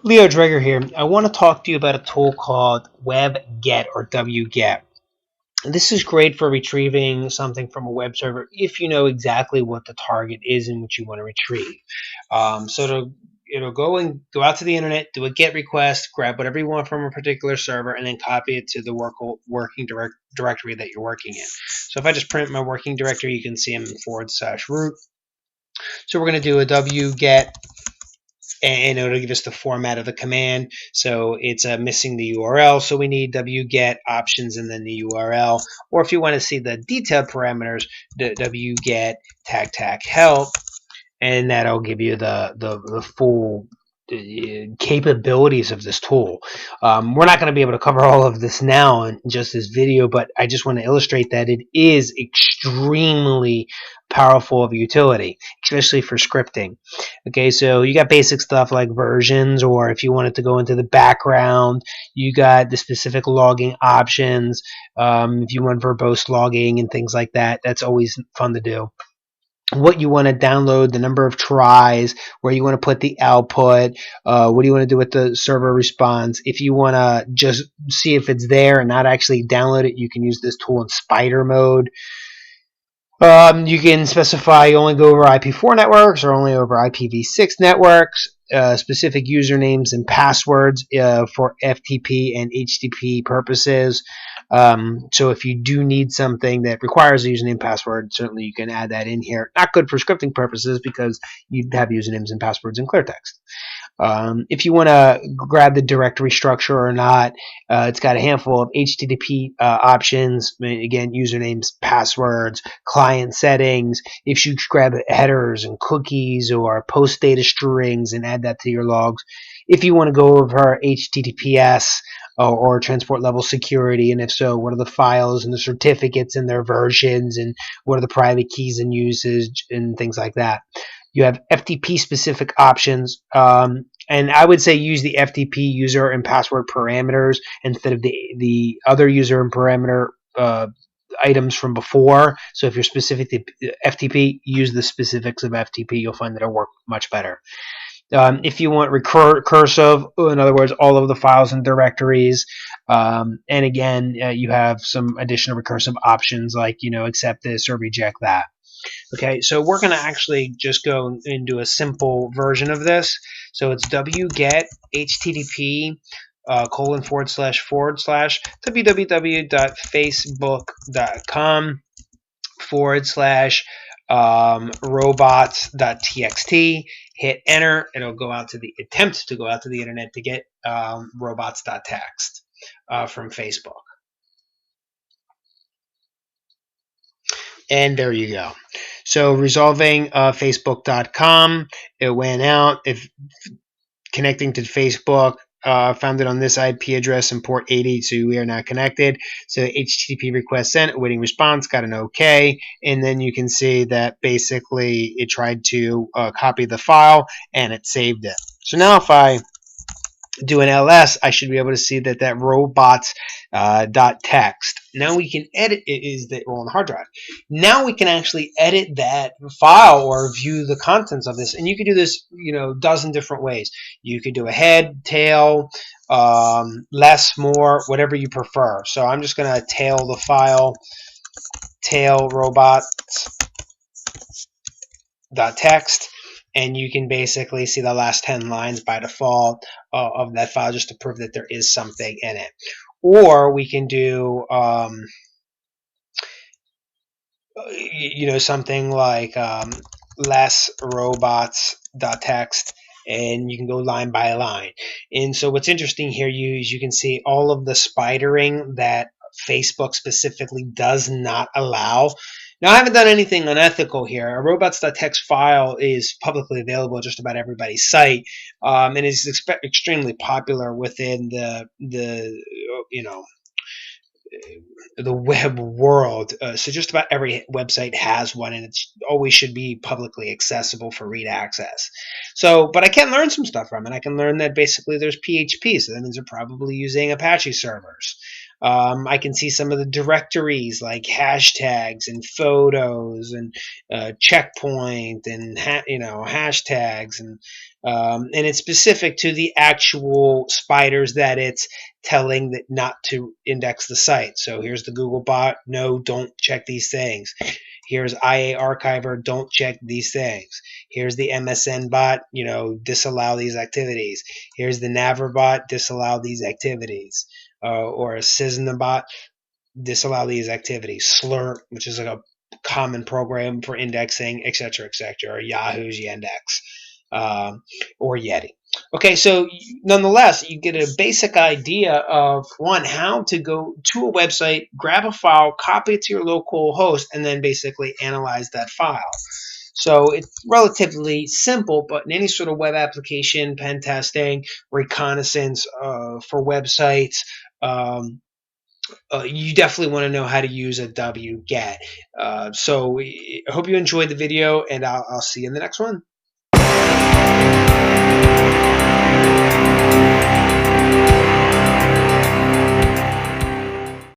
Leo Drager here. I want to talk to you about a tool called wget or wget. This is great for retrieving something from a web server if you know exactly what the target is and what you want to retrieve. So it'll go out to the internet, do a GET request, grab whatever you want from a particular server, and then copy it to the working directory that you're working in. So if I just print my working directory, you can see I'm in /root. So we're going to do a wget, and it'll give us the format of the command. So it's missing the URL, so we need wget options and then the URL. Or if you want to see the detailed parameters, the wget tag help, and that'll give you the full capabilities of this tool. We're not going to be able to cover all of this now in just this video, but I just want to illustrate that it is extremely powerful of a utility, especially for scripting. Okay, so you got basic stuff like versions, or if you wanted to go into the background, you got the specific logging options. If you want verbose logging and things like that, that's always fun to do. What you want to download, the number of tries, where you want to put the output, what do you want to do with the server response. If you want to just see if it's there and not actually download it, you can use this tool in spider mode. You can specify only go over IP4 networks or only over IPv6 networks, specific usernames and passwords for FTP and HTTP purposes. So if you do need something that requires a username and password, certainly you can add that in here. Not good for scripting purposes because you'd have usernames and passwords in clear text. If you want to grab the directory structure or not, it's got a handful of HTTP options. Again, usernames, passwords, client settings. If you grab headers and cookies or post data strings and add that to your logs. If you want to go over HTTPS or transport level security, and if so, what are the files and the certificates and their versions, and what are the private keys and usage and things like that. You have FTP specific options, and I would say use the FTP user and password parameters instead of the other user and parameter items from before. So if you're specific to FTP, use the specifics of FTP. You'll find that it'll work much better. If you want recursive, in other words, all of the files and directories, and again, you have some additional recursive options like, accept this or reject that. Okay, so we're going to actually just go into a simple version of this. So it's wget http www.facebook.com/robots.txt. Hit enter. It'll go out to the attempt to go out to the internet to get robots.txt from Facebook. And there you go. So resolving Facebook.com, it went out. If connecting to Facebook, found it on this IP address and port 80, so we are now connected. So HTTP request sent, awaiting response, got an OK, and then you can see that basically it tried to copy the file and it saved it. So now if I do an ls, I should be able to see that robots .txt. Now we can edit it, is that on the hard drive. Now we can actually edit that file or view the contents of this, and you can do this, a dozen different ways. You could do a head, tail, less, more, whatever you prefer. So I'm just going to tail the file, tail robots.txt. And you can basically see the last 10 lines by default of that file just to prove that there is something in it. Or we can do, something like less robots.txt, and you can go line by line. And so what's interesting here is you can see all of the spidering that Facebook specifically does not allow. Now, I haven't done anything unethical here. A robots.txt file is publicly available at just about everybody's site, and is extremely popular within the web world. So just about every website has one, and it always should be publicly accessible for read access. So, but I can learn some stuff from it. I can learn that basically there's PHP, so that means they're probably using Apache servers. I can see some of the directories like hashtags and photos and checkpoint and hashtags, and it's specific to the actual spiders that it's telling that not to index the site. So here's the Google bot. No, don't check these things. Here's IA Archiver. Don't check these things. Here's the MSN bot. Disallow these activities. Here's the Naver bot. Disallow these activities. Or a Cisna bot. Disallow these activities. Slurp, which is like a common program for indexing, etc., or Yahoo's Yandex, or Yeti. Okay, so nonetheless, you get a basic idea of, one, how to go to a website, grab a file, copy it to your local host, and then basically analyze that file. So it's relatively simple, but in any sort of web application, pen testing, reconnaissance for websites, you definitely want to know how to use a wget. So I hope you enjoyed the video, and I'll see you in the next one.